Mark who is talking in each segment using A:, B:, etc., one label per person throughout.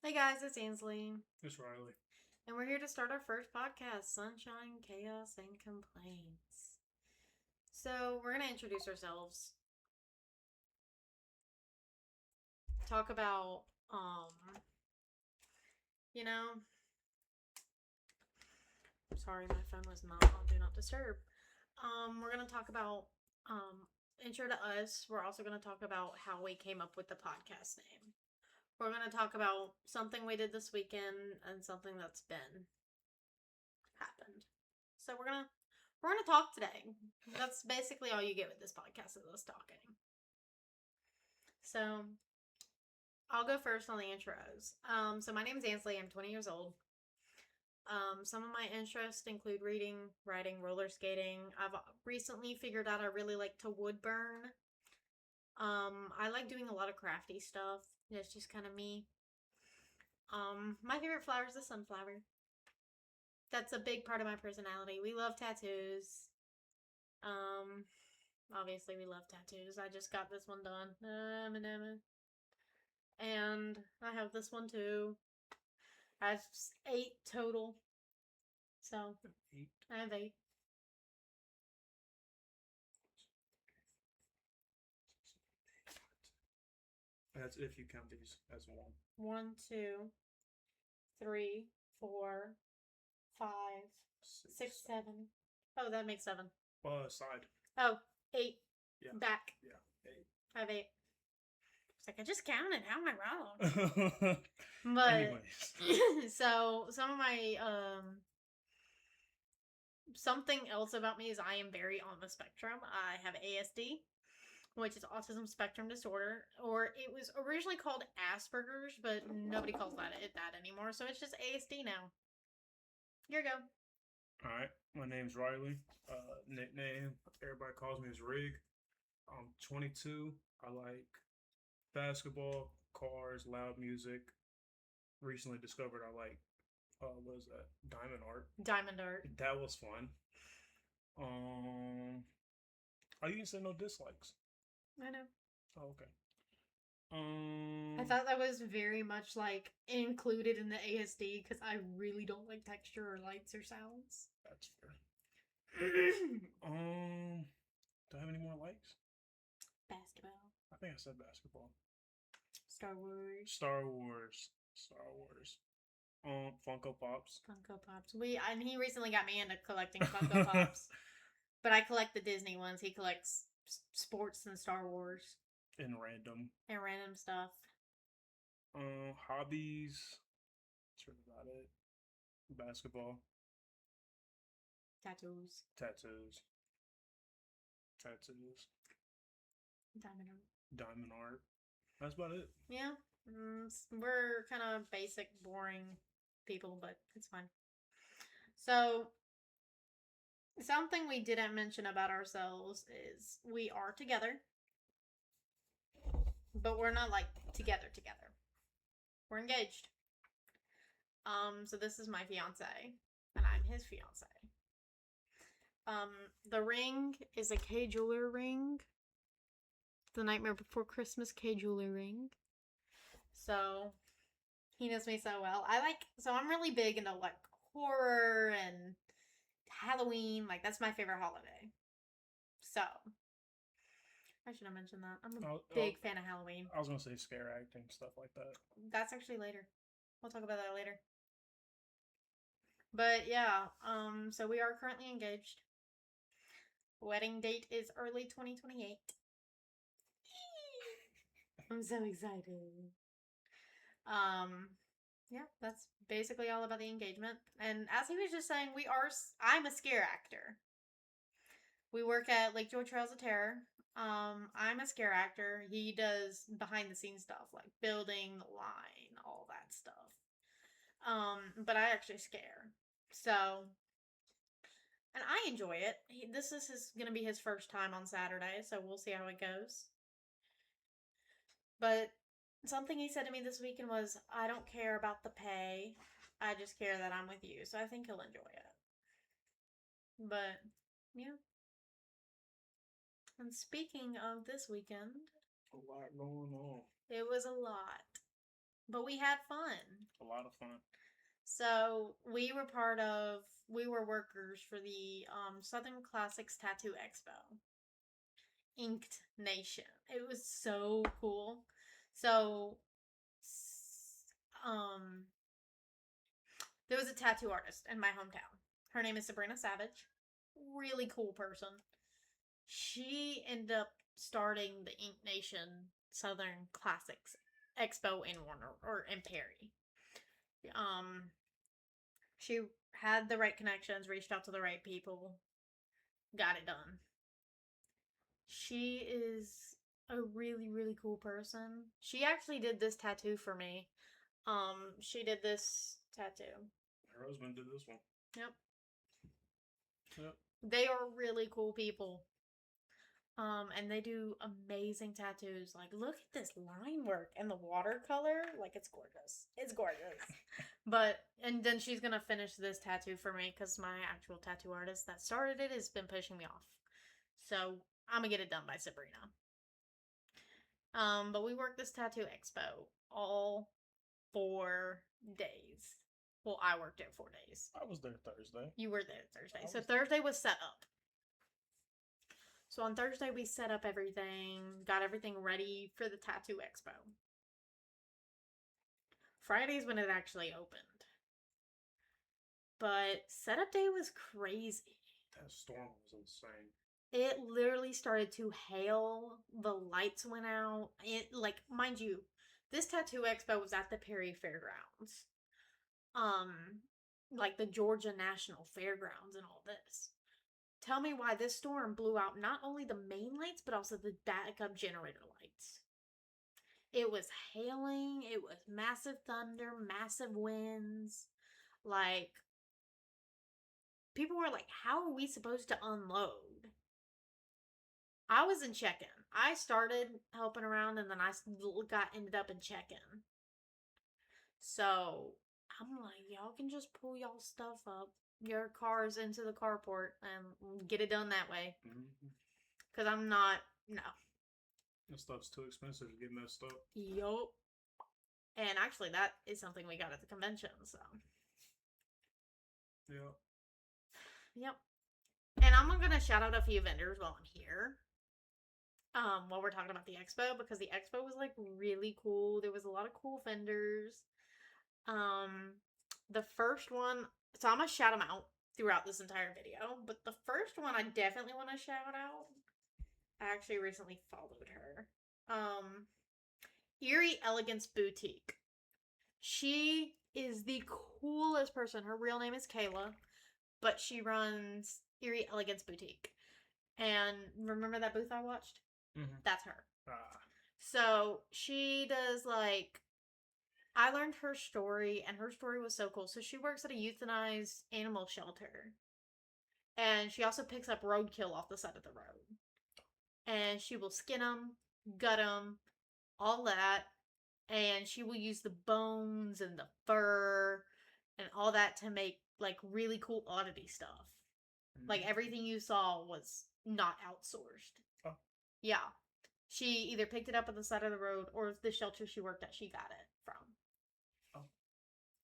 A: Hey guys, it's Ansley.
B: It's Riley.
A: And we're here to start our first podcast, Sunshine, Chaos, and Complaints. So, we're going to introduce ourselves. Talk about, you know, sorry, my phone was not on Do Not Disturb. We're going to talk about, intro to us. We're also going to talk about how we came up with the podcast name. We're going to talk about something we did this weekend and something that's been happened. So we're gonna talk today. That's basically all you get with this podcast is us talking. So I'll go first on the intros. So my name is Ansley. I'm 20 years old. Some of my interests include reading, writing, roller skating. I've recently figured out I really like to wood burn. I like doing a lot of crafty stuff. That's just kind of me. My favorite flower is the sunflower. That's a big part of my personality. We love tattoos. Obviously we love tattoos. I just got this one done. And I have this one too. I have 8 total. So
B: 8.
A: I have 8.
B: That's if you count these as one.
A: 1, 2, 3, 4, 5, 6, 7. Oh, that makes 7.
B: Side.
A: Oh, 8.
B: Yeah.
A: Back.
B: Yeah, 8.
A: I have 8. It's like I just counted. How am I wrong? But anyways. So some of my something else about me is I am very on the spectrum. I have ASD, which is autism spectrum disorder, or it was originally called Asperger's, but nobody calls that anymore. So it's just ASD now. Here you go.
B: All right, my name's Riley. Nickname everybody calls me is Rig. I'm 22. I like basketball, cars, loud music. Recently discovered I like what is that? Diamond art.
A: Diamond art.
B: That was fun. Oh, you didn't say no dislikes.
A: I know.
B: Oh, okay.
A: I thought that was very much like included in the ASD because I really don't like texture or lights or sounds.
B: That's fair. Do I have any more likes?
A: Basketball.
B: I think I said basketball.
A: Star Wars.
B: Star Wars. Star Wars. Funko Pops.
A: Funko Pops. He recently got me into collecting Funko Pops, but I collect the Disney ones. He collects sports and Star Wars.
B: And random
A: stuff.
B: Hobbies. That's really about it. Basketball.
A: Tattoos. Diamond art.
B: That's about it.
A: Yeah. We're kind of basic, boring people, but it's fine. So, something we didn't mention about ourselves is we are together. But we're not like together. We're engaged. So this is my fiance, and I'm his fiance. The ring is a K jeweler ring. The Nightmare Before Christmas K jeweler ring. So he knows me so well. So I'm really big into like horror and Halloween. Like that's my favorite holiday. So I should have mentioned that. I'm a big fan of Halloween.
B: I was going to say scare acting, stuff like that.
A: That's actually later. We'll talk about that later. But yeah, so we are currently engaged. Wedding date is early 2028. I'm so excited. Yeah, that's basically all about the engagement. And as he was just saying, I'm a scare actor. We work at Lake George Trails of Terror. I'm a scare actor. He does behind the scenes stuff like building the line, all that stuff. But I actually scare. So, and I enjoy it. This is going to be his first time on Saturday, so we'll see how it goes. But something he said to me this weekend was, I don't care about the pay. I just care that I'm with you. So I think he'll enjoy it. But, yeah. And speaking of this weekend,
B: a lot going on.
A: It was a lot. but we had fun.
B: A lot of fun.
A: So we were workers for the Southern Classics Tattoo Expo, Inked Nation. It was so cool. So, um, there was a tattoo artist in my hometown. Her name is Sabrina Savage. Really cool person. She ended up starting the Ink Nation Southern Classics Expo in Warner or in Perry. Um, she had the right connections, reached out to the right people, got it done. She is a really, really cool person. She actually did this tattoo for me. She did this tattoo.
B: Her husband did this one.
A: Yep.
B: Yep.
A: They are really cool people. And they do amazing tattoos. Like, look at this line work and the watercolor. Like, it's gorgeous. It's gorgeous. And then she's gonna finish this tattoo for me because my actual tattoo artist that started it has been pushing me off. So I'm gonna get it done by Sabrina. But we worked this tattoo expo all 4 days. Well, I worked it 4 days.
B: I was there Thursday.
A: You were there Thursday. So Thursday was set up. So on Thursday we set up everything, got everything ready for the tattoo expo. Friday's when it actually opened. But setup day was crazy.
B: That storm was insane.
A: It literally started to hail. The lights went out. It, like, mind you, this tattoo expo was at the Perry Fairgrounds. Like the Georgia National Fairgrounds and all this. Tell me why this storm blew out not only the main lights, but also the backup generator lights. It was hailing, it was massive thunder, massive winds. Like, people were like, how are we supposed to unload? I was in check-in. I started helping around and then I ended up in check-in. So, I'm like, y'all can just pull y'all stuff up, your cars into the carport and get it done that way. Because I'm not, no.
B: That stuff's too expensive to get messed up.
A: Yup. And actually, that is something we got at the convention, so.
B: Yeah.
A: Yep. And I'm going to shout out a few vendors while I'm here. While we're talking about the expo, because the expo was, like, really cool. There was a lot of cool vendors. The first one, so I'm going to shout them out throughout this entire video, but the first one I definitely want to shout out. I actually recently followed her. Erie Elegance Boutique. She is the coolest person. Her real name is Kayla, but she runs Erie Elegance Boutique. And remember that booth I watched?
B: Mm-hmm.
A: That's her. So she does, like, I learned her story, and her story was so cool. So she works at a euthanized animal shelter. And she also picks up roadkill off the side of the road. And she will skin them, gut them, all that. And she will use the bones and the fur and all that to make, like, really cool oddity stuff. Mm-hmm. Like, everything you saw was not outsourced.
B: Oh.
A: Yeah. She either picked it up at the side of the road or the shelter she worked at, she got it from.
B: Oh.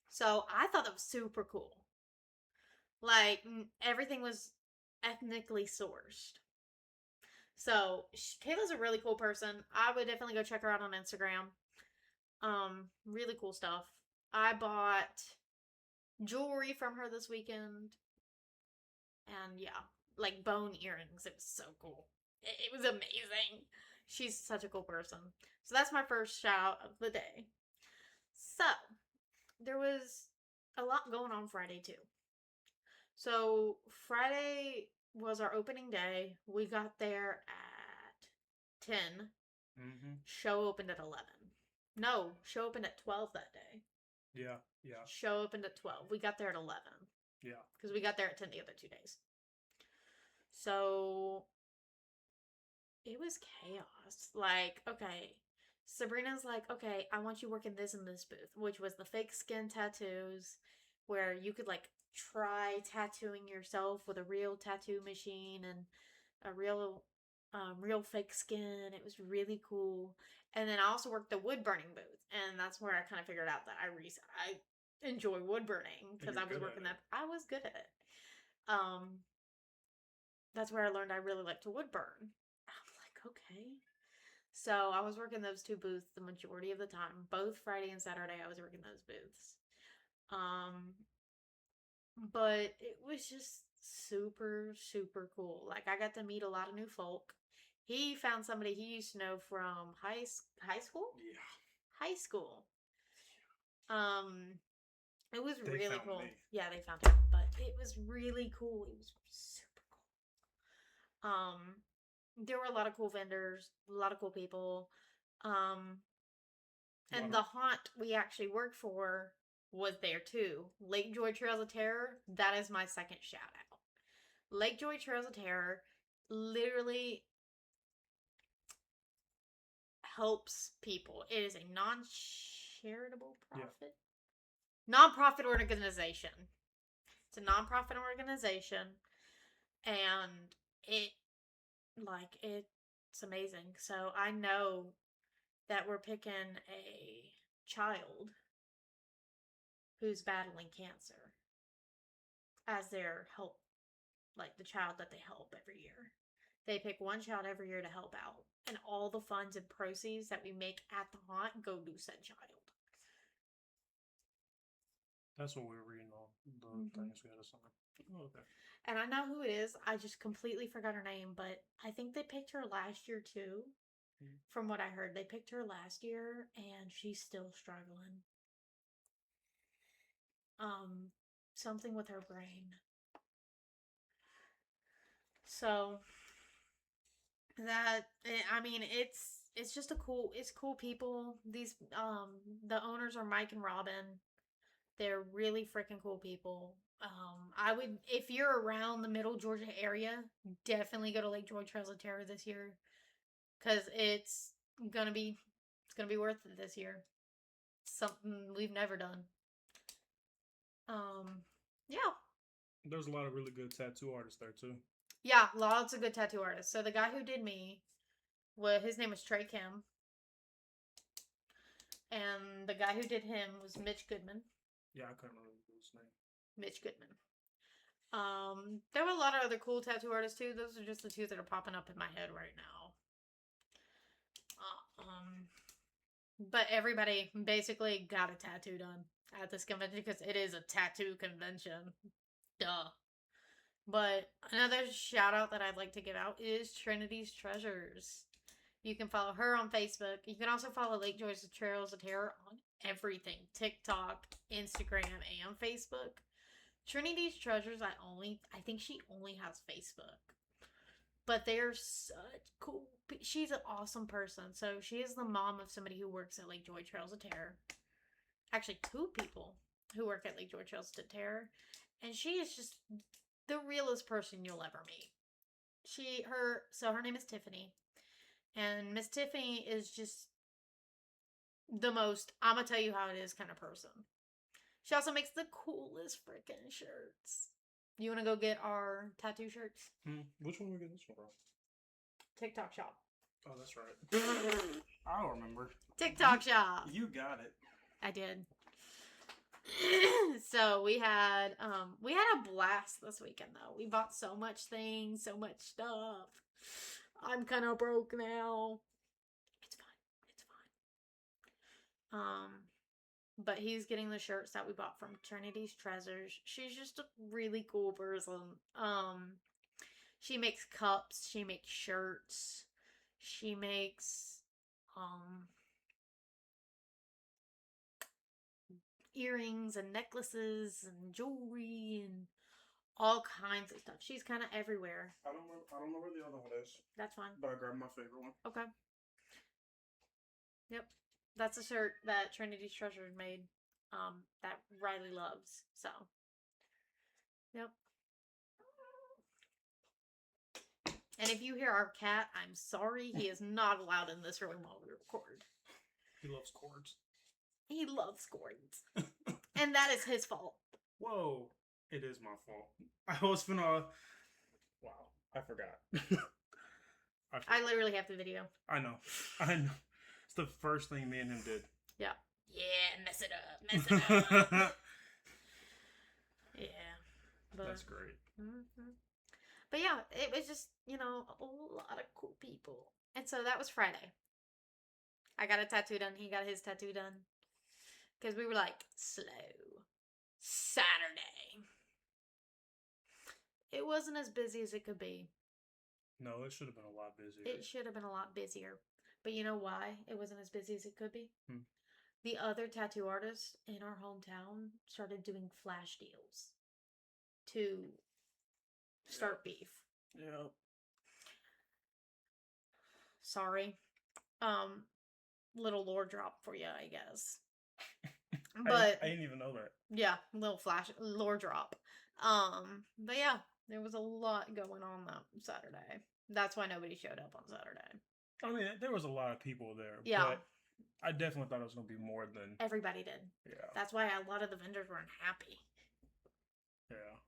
A: So I thought that was super cool. Like, everything was ethnically sourced. So Kayla's a really cool person. I would definitely go check her out on Instagram. Really cool stuff. I bought jewelry from her this weekend. And yeah, like bone earrings. It was so cool. It was amazing. She's such a cool person. So that's my first shout of the day. So, there was a lot going on Friday too. So, Friday was our opening day. We got there at 10.
B: Mm-hmm.
A: Show opened at 11. No, show opened at 12 that day.
B: Yeah.
A: Show opened at 12. We got there at 11.
B: Yeah.
A: Because we got there at 10 the other 2 days. So, it was chaos. Like, okay, Sabrina's like, okay, I want you working this in this booth, which was the fake skin tattoos, where you could, like, try tattooing yourself with a real tattoo machine and a real fake skin. It was really cool. And then I also worked the wood burning booth, and that's where I kind of figured out that I enjoy wood burning because I was working that. I was good at it. That's where I learned I really like to wood burn. I'm like, okay. So I was working those two booths the majority of the time. Both Friday and Saturday, I was working those booths. But it was just super, super cool. Like, I got to meet a lot of new folk. He found somebody he used to know from high school?
B: Yeah.
A: High school. It was
B: They
A: really
B: found
A: cool.
B: me.
A: Yeah, they found him, but it was really cool. It was super cool. There were a lot of cool vendors, a lot of cool people. And the haunt we actually worked for was there too. Lake Joy Trails of Terror, that is my second shout out. Lake Joy Trails of Terror literally helps people. It is a non-charitable profit. Yeah. Non-profit organization. It's a non-profit organization, and it's amazing. So I know that we're picking a child who's battling cancer as their help, like the child that they help every year. They pick one child every year to help out, and all the funds and proceeds that we make at the haunt go to said child.
B: That's what we were reading on the things we had to sign. Oh, okay.
A: And I know who it is. I just completely forgot her name, but I think they picked her last year too. From what I heard, they picked her last year, and she's still struggling. Something with her brain. So it's just it's cool people. These the owners are Mike and Robin. They're really freaking cool people. I would, if you're around the Middle Georgia area, definitely go to Lake Joy Trails of Terror this year, because it's gonna be worth it this year. Something we've never done. Yeah.
B: There's a lot of really good tattoo artists there too.
A: Yeah, lots of good tattoo artists. So the guy who did me, his name was Trey Kim. And the guy who did him was Mitch Goodman.
B: Yeah, I couldn't remember his name.
A: Mitch Goodman. There were a lot of other cool tattoo artists too. Those are just the two that are popping up in my head right now. But everybody basically got a tattoo done at this convention because it is a tattoo convention. Duh. But another shout out that I'd like to give out is Trinity's Treasures. You can follow her on Facebook. You can also follow Lake Joy's Trails of Terror on everything. TikTok, Instagram, and Facebook. Trinity's Treasures, I think she only has Facebook. But they're such cool. She's an awesome person. So she is the mom of somebody who works at Lake Joy Trails of Terror. Actually, two people who work at Lake Joy Trails of Terror. And she is just the realest person you'll ever meet. Her name is Tiffany. And Miss Tiffany is just the most, I'm going to tell you how it is kind of person. She also makes the coolest freaking shirts. You want to go get our tattoo shirts?
B: Which one are we getting this one from?
A: TikTok shop.
B: Oh, that's right. I don't remember.
A: TikTok shop.
B: You got it.
A: I did. So we had a blast this weekend though. We bought so much things, so much stuff. I'm kind of broke now. It's fine. But he's getting the shirts that we bought from Trinity's Treasures. She's just a really cool person. She makes cups. She makes shirts. She makes earrings and necklaces and jewelry and all kinds of stuff. She's kind of everywhere.
B: I don't know where the other one is.
A: That's fine.
B: But I grabbed my favorite one.
A: Okay. Yep. That's a shirt that Trinity's Treasure made. That Riley loves. So. Yep. And if you hear our cat, I'm sorry. He is not allowed in this room while we record.
B: He loves cords.
A: He loves cords. And that is his fault.
B: Whoa. It is my fault. I was gonna... Wow. I forgot.
A: I literally have the video.
B: I know. It's the first thing me and him did.
A: Yeah. Yeah, mess it up. Mess it up. Yeah. But,
B: That's great.
A: Mm-hmm. But yeah, it was just, a lot of cool people. And so that was Friday. I got a tattoo done. He got his tattoo done. Because we were like, slow. Saturday. It wasn't as busy as it could be.
B: No, it should have been a lot busier.
A: It should have been a lot busier. But you know why it wasn't as busy as it could be?
B: Hmm.
A: The other tattoo artists in our hometown started doing flash deals to start beef.
B: Yeah.
A: Sorry. Little lore drop for you, I guess. But
B: I didn't even know that.
A: Yeah, little flash lore drop. But yeah, there was a lot going on that Saturday. That's why nobody showed up on Saturday.
B: I mean, there was a lot of people there.
A: Yeah.
B: But I definitely thought it was going to be more than...
A: Everybody did.
B: Yeah.
A: That's why a lot of the vendors weren't happy.
B: Yeah.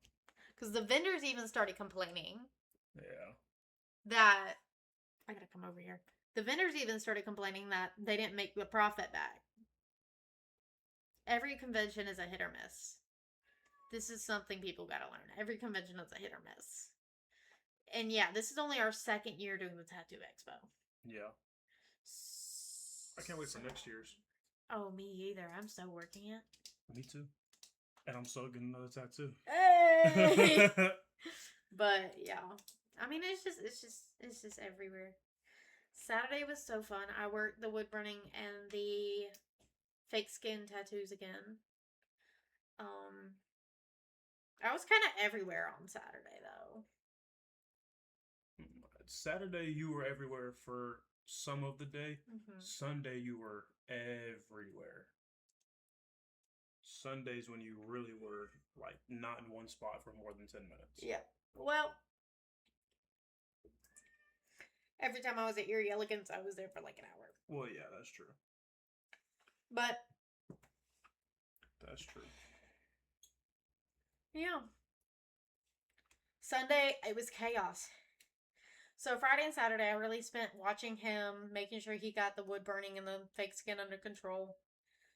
A: Because the vendors even started complaining.
B: Yeah.
A: That... I gotta come over here. The vendors even started complaining that they didn't make the profit back. Every convention is a hit or miss. This is something people gotta learn. Every convention is a hit or miss. And yeah, this is only our second year doing the Tattoo Expo.
B: Yeah. I can't wait for next year's.
A: Oh, me either. I'm so working it.
B: Me too. And I'm still getting another tattoo.
A: Hey! But yeah. I mean, it's just everywhere. Saturday was so fun. I worked the wood burning and the fake skin tattoos again. I was kind of everywhere on Saturday, though.
B: Saturday, you were everywhere for some of the day.
A: Mm-hmm.
B: Sunday, you were everywhere. Sundays when you really were, like, not in one spot for more than 10 minutes.
A: Yeah. Well, every time I was at Erie Elegance, I was there for like an hour.
B: Well, yeah, that's true.
A: But
B: that's true.
A: Yeah. Sunday, it was chaos. So Friday and Saturday, I really spent watching him, making sure he got the wood burning and the fake skin under control.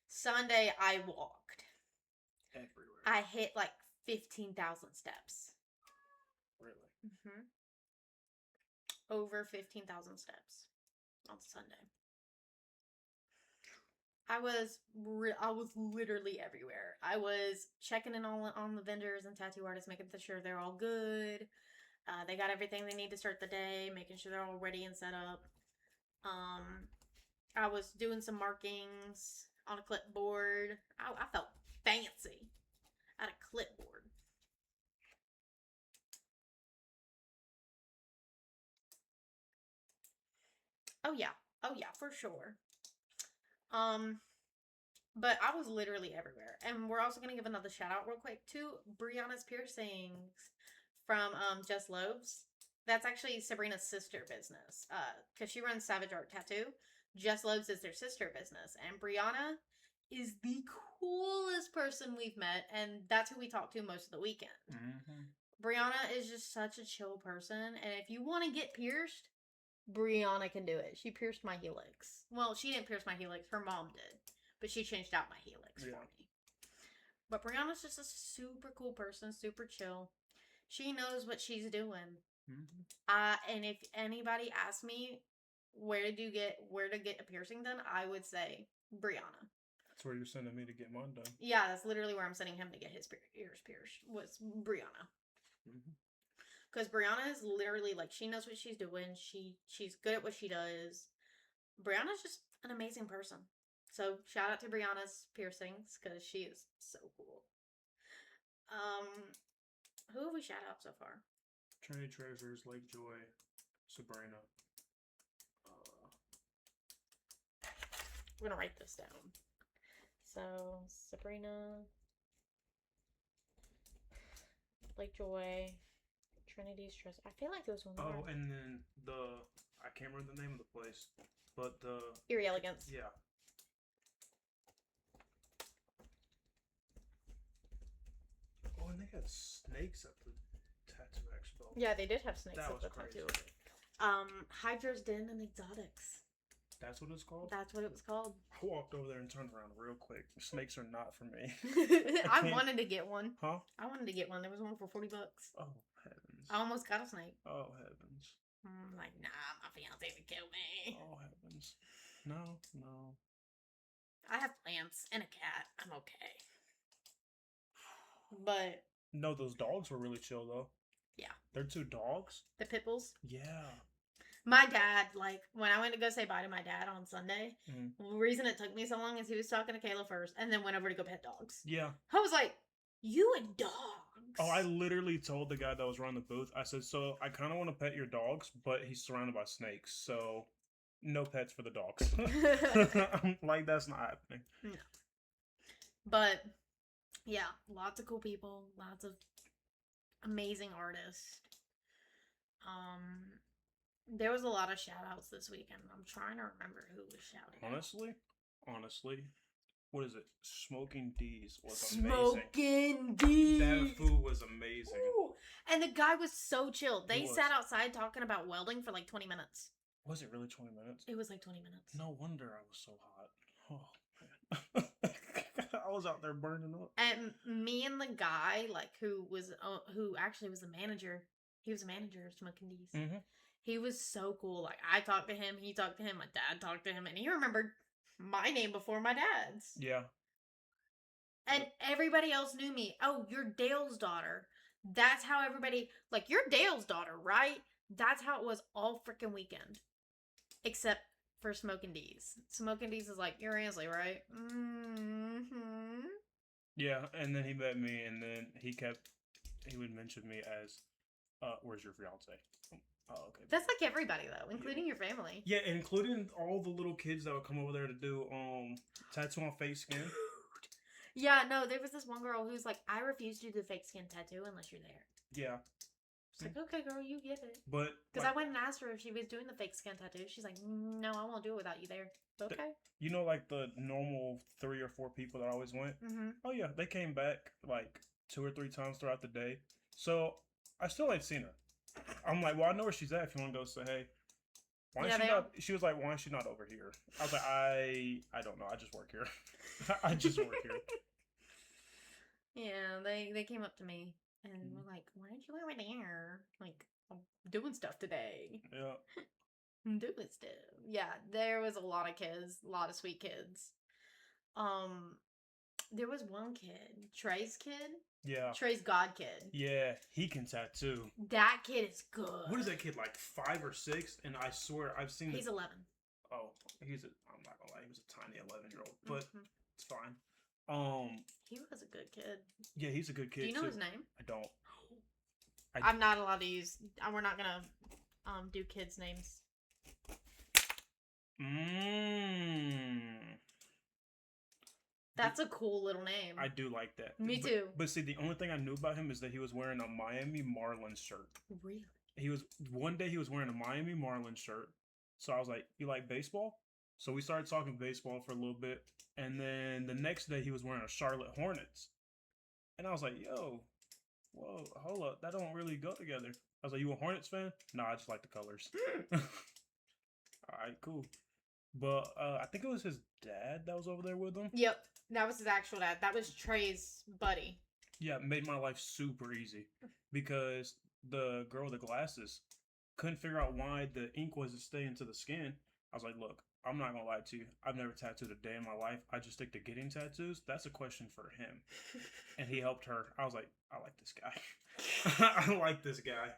A: Sunday, I walked.
B: Everywhere.
A: I hit like 15,000 steps.
B: Really?
A: Mm-hmm. Over 15,000 steps on Sunday. I was literally everywhere. I was checking in on the vendors and tattoo artists, making sure they're all good. They got everything they need to start the day, making sure they're all ready and set up. I was doing some markings on a clipboard. I felt fancy at a clipboard. Oh yeah, for sure. But I was literally everywhere. And we're also going to give another shout out real quick to Brianna's Piercings from Just Lobes. That's actually Sabrina's sister business. Because she runs Savage Art Tattoo. Just Lobes is their sister business. And Brianna is the coolest person we've met. And that's who we talk to most of the weekend.
B: Mm-hmm.
A: Brianna is just such a chill person. And if you want to get pierced, Brianna can do it. She pierced my helix. Well, she didn't pierce my helix. Her mom did. But she changed out my helix for me. But Brianna's just a super cool person. Super chill. She knows what she's doing. Mm-hmm. And if anybody asks me where to get a piercing done, I would say Brianna.
B: That's where you're sending me to get mine done.
A: Yeah, that's literally where I'm sending him to get his ears pierced. Was Brianna. Mm-hmm. Because Brianna is literally, like, she knows what she's doing. She's good at what she does. Brianna's just an amazing person. So, shout out to Brianna's Piercings, because she is so cool. Who have we shout out so far?
B: Trinity Treasures, Lake Joy, Sabrina.
A: We're going to write this down. So, Sabrina, Lake Joy, Trinity's Treasure. I feel like those ones
B: are. Oh, and then I can't remember the name of the place, but the...
A: Erie Elegance.
B: Yeah. Oh, and they had snakes at the Tattoo Expo.
A: Yeah, they did have snakes
B: at the
A: crazy. Tattoo. Hydra's Den and Exotics.
B: That's what it's called?
A: That's what it was called.
B: I walked over there and turned around real quick. Snakes are not for me.
A: I wanted to get one.
B: Huh?
A: I wanted to get one. There was one for $40.
B: Oh, heavens.
A: I almost got a snake.
B: Oh, heavens.
A: I'm like, nah, my fiance would kill me.
B: Oh, heavens. No.
A: I have plants and a cat. I'm okay. But
B: no, those dogs were really chill though.
A: Yeah.
B: They're 2 dogs?
A: The pit bulls?
B: Yeah.
A: My dad, like, when I went to go say bye to my dad on Sunday, the reason it took me so long is he was talking to Kayla first and then went over to go pet dogs.
B: Yeah.
A: I was like, you and dogs?
B: Oh, I literally told the guy that was running the booth, I said, so I kind of want to pet your dogs, but he's surrounded by snakes, so no pets for the dogs. I'm like, that's not happening.
A: No. But, yeah, lots of cool people, lots of amazing artists. There was a lot of shout outs this weekend. I'm trying to remember who was shouting.
B: Honestly, what is it? Smoking D's was amazing.
A: Smoking D's.
B: That food was amazing.
A: Ooh. And the guy was so chill. They
B: was.
A: sat outside talking about welding for like 20 minutes.
B: Was it really 20 minutes?
A: It was like 20 minutes.
B: No wonder I was so hot. Oh, man. I was out there burning up.
A: And me and the guy, like, who actually was the manager. He was a manager of Smoking D's.
B: Mm-hmm.
A: He was so cool. Like, I talked to him, he talked to him, my dad talked to him, and he remembered my name before my dad's.
B: Yeah.
A: And everybody else knew me. Oh, you're Dale's daughter. That's how everybody, like, you're Dale's daughter, right? That's how it was all freaking weekend. Except for Smoking D's. Smoking D's is like, you're Ansley, right? Mm-hmm.
B: Yeah, and then he met me, and then he would mention me as, where's your fiance? Oh, okay.
A: That's like everybody, though, including your family.
B: Yeah, including all the little kids that would come over there to do tattoo on fake skin.
A: Yeah, no, there was this one girl who's like, I refuse to do the fake skin tattoo unless you're there.
B: Yeah.
A: It's like, okay, girl, you get it.
B: But
A: because I went and asked her if she was doing the fake skin tattoo. She's like, no, I won't do it without you there. Okay.
B: You know, like the normal 3 or 4 people that always went?
A: Mm-hmm.
B: Oh, yeah. They came back like 2 or 3 times throughout the day. So I still ain't seen her. I'm like, well, I know where she's at if you want to go say, hey. Why is she not? She was like, why is she not over here? I was like, I don't know. I just work here. I just work here.
A: Yeah, they came up to me and were like, why aren't you over there? Like, I'm doing stuff today.
B: Yeah.
A: I'm doing stuff. Yeah, there was a lot of kids, a lot of sweet kids. There was one kid, Trey's kid.
B: Yeah.
A: Trey's god kid.
B: Yeah, he can tattoo.
A: That kid is good.
B: What is that kid, like 5 or 6? And I swear I've seen.
A: He's 11.
B: Oh, I'm not gonna lie, he was a tiny 11-year-old, but it's fine.
A: He was a good kid.
B: Yeah, he's a good kid.
A: Do you know
B: too.
A: his name?
B: I don't.
A: I'm not allowed to use. We're not gonna do kids' names. That's a cool little name.
B: I do like that.
A: Me too.
B: But see, the only thing I knew about him is that he was wearing a Miami Marlins shirt.
A: Really?
B: One day he was wearing a Miami Marlins shirt. So I was like, you like baseball? So we started talking baseball for a little bit. And then the next day he was wearing a Charlotte Hornets. And I was like, yo, whoa, hold up. That don't really go together. I was like, you a Hornets fan? Nah, I just like the colors. All right, cool. But I think it was his dad that was over there with him.
A: Yep, that was his actual dad. That was Trey's buddy.
B: Yeah, it made my life super easy. Because the girl with the glasses couldn't figure out why the ink wasn't staying to the skin. I was like, look, I'm not going to lie to you. I've never tattooed a day in my life. I just stick to getting tattoos. That's a question for him. And he helped her. I was like, I like this guy. I like this guy.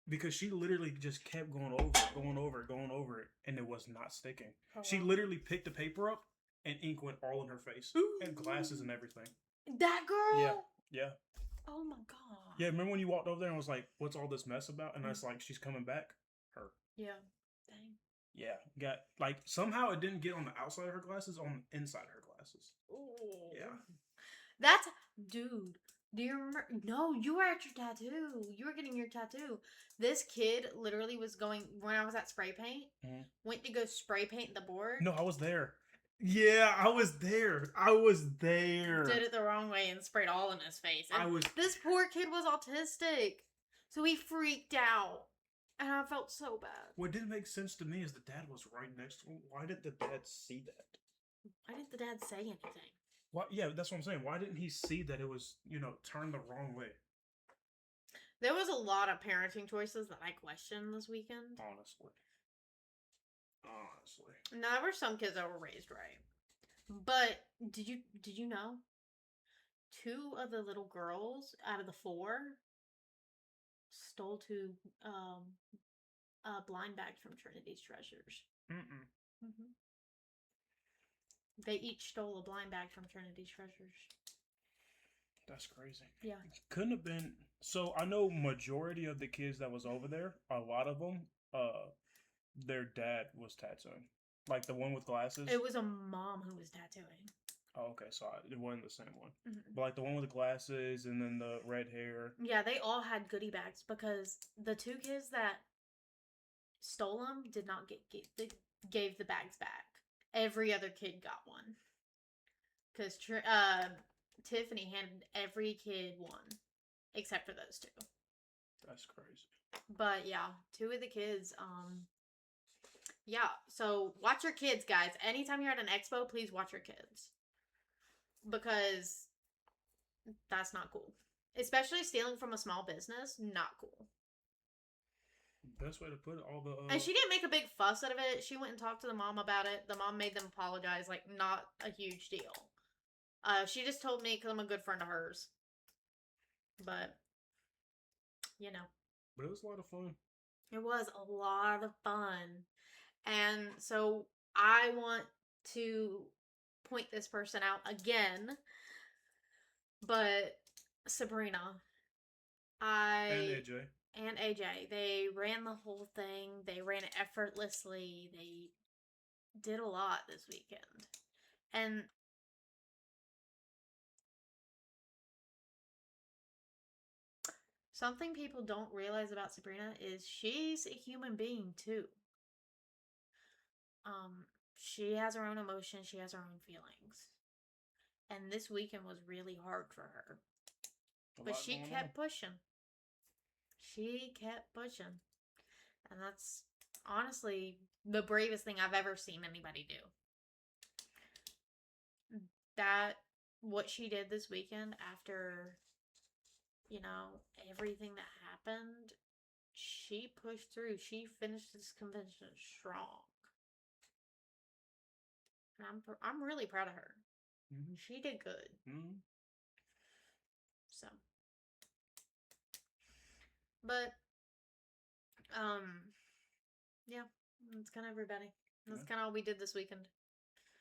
B: Because she literally just kept going over it, and it was not sticking. Oh, wow. She literally picked the paper up, and ink went all in her face. And glasses and everything.
A: That girl?
B: Yeah. Yeah.
A: Oh my god.
B: Yeah, remember when you walked over there and was like, what's all this mess about? And I was like, she's coming back? Her.
A: Yeah. Dang.
B: Yeah. Got, like, somehow it didn't get on the outside of her glasses, on the inside of her glasses.
A: Ooh.
B: Yeah.
A: That's, dude. Do you remember? No, you were at your tattoo. You were getting your tattoo. This kid literally was going, when I was at spray paint, went to go spray paint the board.
B: No, I was there. Yeah, I was there.
A: Did it the wrong way and sprayed all in his face. And this poor kid was autistic. So he freaked out. And I felt so bad.
B: What didn't make sense to me is the dad was right next to him. Why did the dad see that?
A: Why didn't the dad say anything?
B: Why? Yeah, that's what I'm saying. Why didn't he see that it was, turned the wrong way?
A: There was a lot of parenting choices that I questioned this weekend.
B: Honestly.
A: Now, there were some kids that were raised right. But did you know? 2 of the little girls out of the 4 stole 2 blind bags from Trinity's treasures. Mm-hmm. They each stole a blind bag from Trinity's treasures.
B: That's crazy.
A: Yeah.
B: Couldn't have been. So I know majority of the kids that was over there, a lot of them, their dad was tattooing. Like the one with glasses.
A: It was a mom who was tattooing.
B: Oh, okay. So it wasn't the same one.
A: Mm-hmm.
B: But like the one with the glasses and then the red hair.
A: Yeah, they all had goodie bags because the 2 kids that stole them did not gave the bags back. Every other kid got one. Because Tiffany handed every kid one. Except for those 2.
B: That's crazy.
A: But yeah, 2 of the kids, yeah. So watch your kids, guys. Anytime you're at an expo, please watch your kids. Because that's not cool. Especially stealing from a small business, not cool.
B: Best way to put it, all the...
A: And she didn't make a big fuss out of it. She went and talked to the mom about it. The mom made them apologize. Like, not a huge deal. She just told me because I'm a good friend of hers. But,
B: But it was a lot of fun.
A: It was a lot of fun. And so I want to point this person out again. But Sabrina, and AJ, they ran the whole thing. They ran it effortlessly. They did a lot this weekend. And something people don't realize about Sabrina is she's a human being too. She has her own emotions. She has her own feelings. And this weekend was really hard for her. But she kept pushing. She kept pushing. And that's honestly the bravest thing I've ever seen anybody do. What she did this weekend after, everything that happened, she pushed through. She finished this convention strong. And I'm really proud of her. Mm-hmm. She did good.
B: Mm-hmm.
A: So. But, yeah, that's kind of everybody. That's kind of all we did this weekend.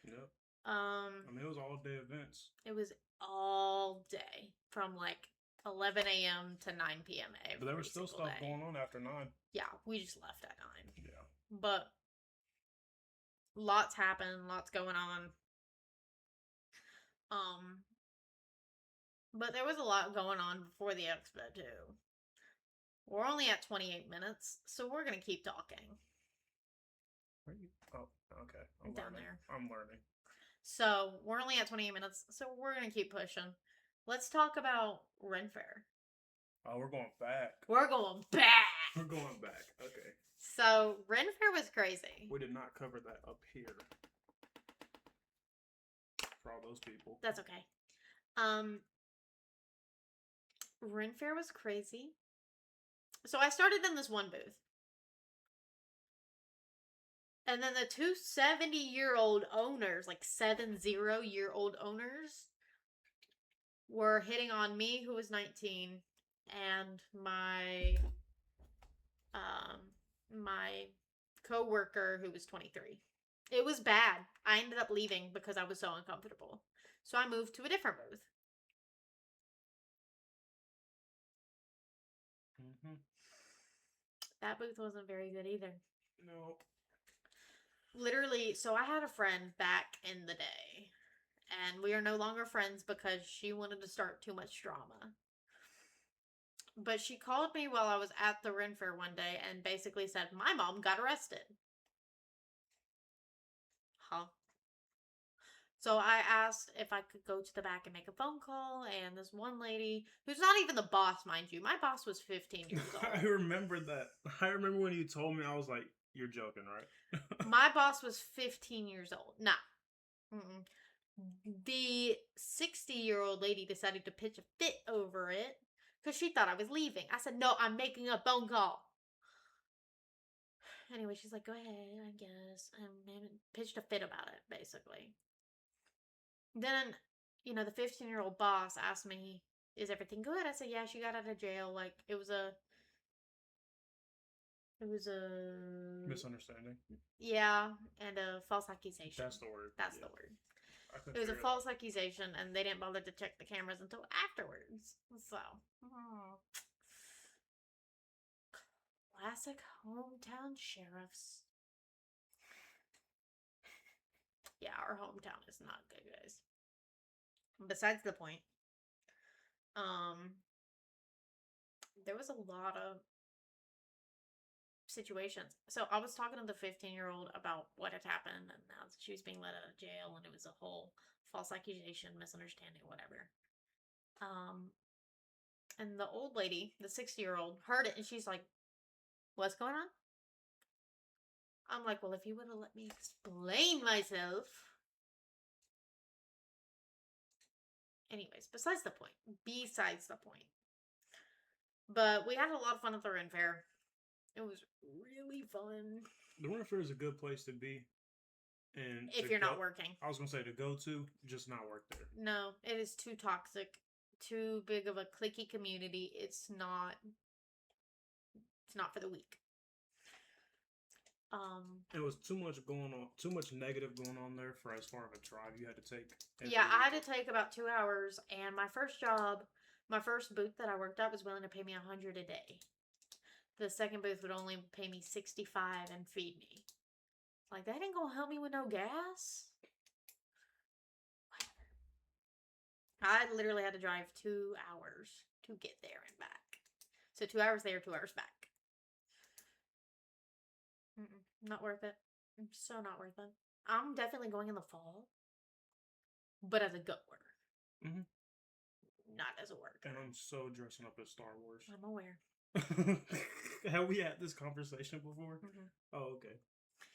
B: Yep. It was all day events.
A: It was all day from like 11 a.m. to 9 p.m.
B: But there was still stuff going on after 9.
A: Yeah, we just left at 9.
B: Yeah.
A: But lots happened, lots going on. But there was a lot going on before the expo too. We're only at 28 minutes, so we're gonna keep talking.
B: Where are you? Oh, okay.
A: Down there.
B: I'm learning.
A: So we're only at 28 minutes, so we're gonna keep pushing. Let's talk about Ren Fair.
B: Oh, we're going back.
A: We're going back.
B: We're going back. Okay.
A: So Ren Fair was crazy.
B: We did not cover that up here. For all those people.
A: That's okay. Ren Fair was crazy. So I started in this one booth. And then the 2 70-year-old owners, like 70-year-old owners, were hitting on me, who was 19, and my co-worker, who was 23. It was bad. I ended up leaving because I was so uncomfortable. So I moved to a different booth. Mm-hmm. That booth wasn't very good either.
B: No.
A: Literally, so I had a friend back in the day, and we are no longer friends because she wanted to start too much drama. But she called me while I was at the Ren Fair one day and basically said, my mom got arrested. Huh? So I asked if I could go to the back and make a phone call, and this one lady, who's not even the boss, mind you, my boss was 15 years old.
B: I remember that. I remember when you told me, I was like, you're joking, right?
A: My boss was 15 years old. Nah. Mm-mm. The 60-year-old lady decided to pitch a fit over it because she thought I was leaving. I said, no, I'm making a phone call. Anyway, she's like, go ahead, I guess. And pitched a fit about it, basically. Then, the 15-year-old boss asked me, is everything good? I said, yeah, she got out of jail. Like, it was a
B: Misunderstanding.
A: yeah, and a false accusation.
B: That's the word.
A: That's
B: yeah.
A: the word. It was a false accusation, and they didn't bother to check the cameras until afterwards. So, classic hometown sheriffs. Yeah, our hometown is not good, guys. Besides the point, there was a lot of situations. So I was talking to the 15-year-old about what had happened, and now she was being let out of jail, and it was a whole false accusation, misunderstanding, whatever. And the old lady, the 60-year-old, heard it, and she's like, what's going on? I'm like, well, if you would have let me explain myself. Anyways, besides the point. But we had a lot of fun at the Ren Fair. It was really fun.
B: The Ren Fair is a good place to be. And
A: if you're not working.
B: I was going to say to go to, just not work there.
A: No, it is too toxic. Too big of a cliquey community. It's not for the weak.
B: It was too much going on, too much negative going on there for as far of a drive you had to take.
A: Yeah, I had to take about 2 hours, and my first booth that I worked at was willing to pay me $100 a day. The second booth would only pay me $65 and feed me. Like, that ain't gonna help me with no gas. I literally had to drive 2 hours to get there and back. So 2 hours there, 2 hours back. Not worth it. So not worth it. I'm definitely going in the fall, but as a goer.
B: Mm-hmm.
A: Not as a worker.
B: And I'm so dressing up as Star Wars.
A: I'm aware.
B: Have we had this conversation before?
A: Mm-hmm.
B: Oh, okay.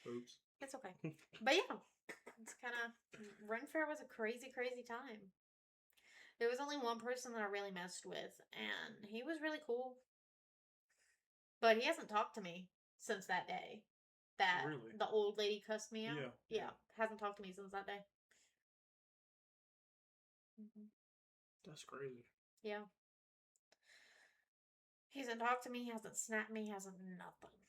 B: Oops.
A: It's okay. But yeah, it's kind of... Ren Fair was a crazy, crazy time. There was only one person that I really messed with, and he was really cool. But he hasn't talked to me since that day. That
B: really?
A: The old lady cussed me out.
B: Yeah.
A: Hasn't talked to me since that day. Mm-hmm.
B: That's crazy.
A: Yeah. He hasn't talked to me, hasn't snapped me, hasn't nothing.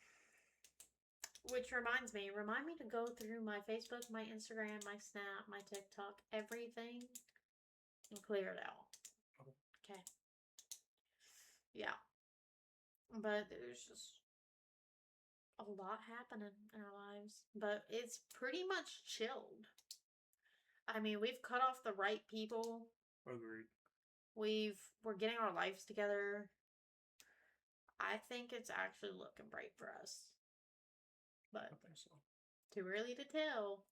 A: Which reminds me, remind me to go through my Facebook, my Instagram, my Snap, my TikTok, everything, and clear it out. Okay. Yeah. But there's just a lot happening in our lives. But it's pretty much chilled. I mean, we've cut off the right people.
B: Agreed.
A: We're getting our lives together. I think it's actually looking bright for us. But
B: I think so.
A: Too early to tell.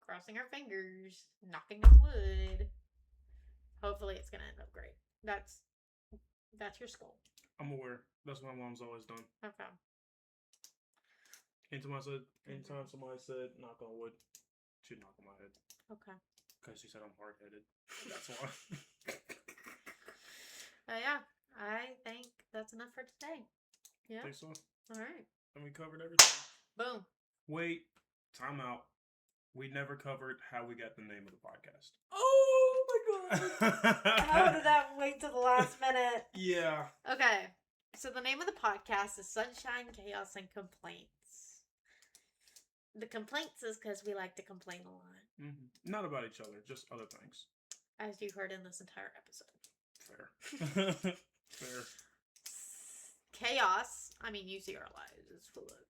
A: Crossing our fingers, knocking on wood. Hopefully it's gonna end up great. That's your skull.
B: I'm aware. That's what my mom's always done.
A: Okay.
B: Anytime somebody said knock on wood, she'd knock on my head.
A: Okay.
B: Because she said I'm hard-headed. That's why.
A: Yeah, I think that's enough for today. Yeah.
B: Think so?
A: All right.
B: And we covered everything.
A: Boom.
B: Wait, time out. We never covered how we got the name of the podcast.
A: Oh my god. How did that wait till the last minute?
B: Yeah.
A: Okay. So the name of the podcast is Sunshine, Chaos, and Complaints. The complaints is because we like to complain a lot.
B: Mm-hmm. Not about each other, just other things.
A: As you heard in this entire episode.
B: Fair. Fair.
A: Chaos. I mean, you see our lives. It's full of...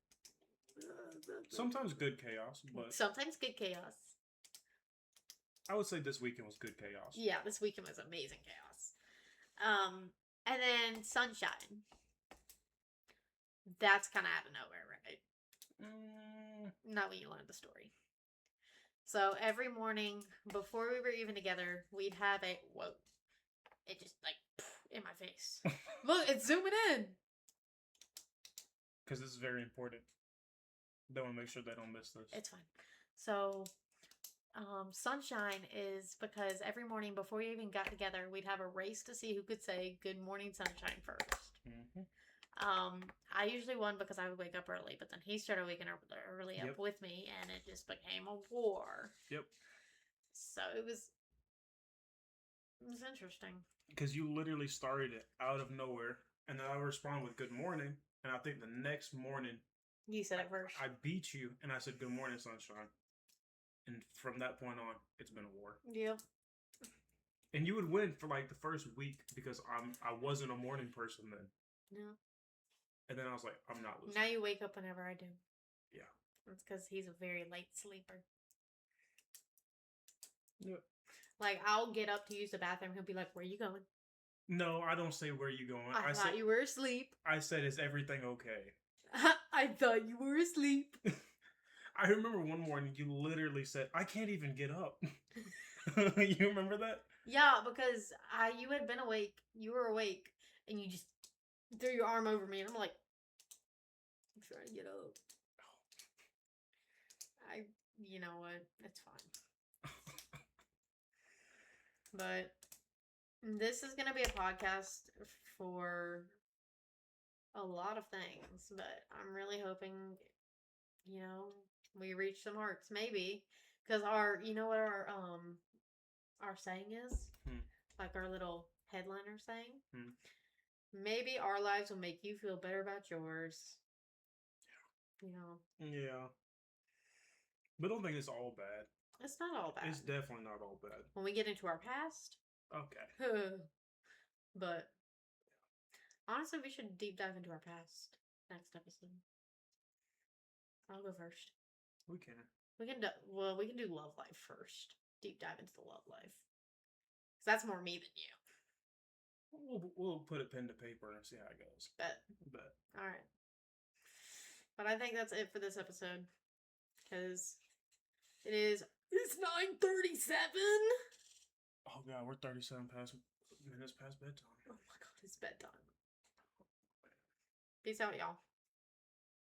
B: Sometimes good chaos, but...
A: Sometimes good chaos.
B: I would say this weekend was good chaos.
A: Yeah, this weekend was amazing chaos. And then Sunshine. That's kind of out of nowhere, right? Not when you learn the story. So every morning before we were even together, we'd have a whoa. It just like in my face. Look, it's zooming in.
B: Because this is very important. They want to make sure they don't miss this.
A: It's fine. So, sunshine is because every morning before we even got together, we'd have a race to see who could say "Good morning, sunshine" first.
B: Mm-hmm.
A: I usually won because I would wake up early, but then he started waking up early
B: Yep.
A: up with me, and it just became a war.
B: Yep.
A: So it was interesting.
B: Because you literally started it out of nowhere, and then I responded with "Good morning," and I think the next morning
A: You said it first.
B: I beat you, and I said "Good morning, sunshine," and from that point on, it's been a war.
A: Yep.
B: And you would win for like the first week because I wasn't a morning person then.
A: No.
B: And then I was like, I'm not listening.
A: Now you wake up whenever I do.
B: Yeah.
A: It's because he's a very late sleeper.
B: Yeah.
A: Like, I'll get up to use the bathroom. He'll be like, "Where you going?"
B: No, I don't say where you going.
A: I thought
B: said,
A: you were asleep.
B: I said, is everything okay?
A: I thought you were asleep.
B: I remember one morning you literally said, I can't even get up. You remember that?
A: Yeah, because you had been awake. You were awake. And you just threw your arm over me. And I'm like, I'm trying to get up. You know what? It's fine. But this is going to be a podcast for a lot of things. But I'm really hoping, we reach some hearts. Maybe. Because you know what our saying is? Like our little headliner saying? Maybe our lives will make you feel better about yours.
B: Yeah. But don't think it's all bad.
A: It's not all bad.
B: It's definitely not all bad.
A: When we get into our past.
B: Okay.
A: But honestly, we should deep dive into our past next episode. I'll go first.
B: We can.
A: We can do love life first. Deep dive into the love life. Because that's more me than you.
B: We'll put a pen to paper and see how it goes. Bet.
A: All right. But I think that's it for this episode. Because it's 9:37.
B: Oh god, we're 37 minutes past bedtime.
A: Oh my god, it's bedtime. Peace out, y'all.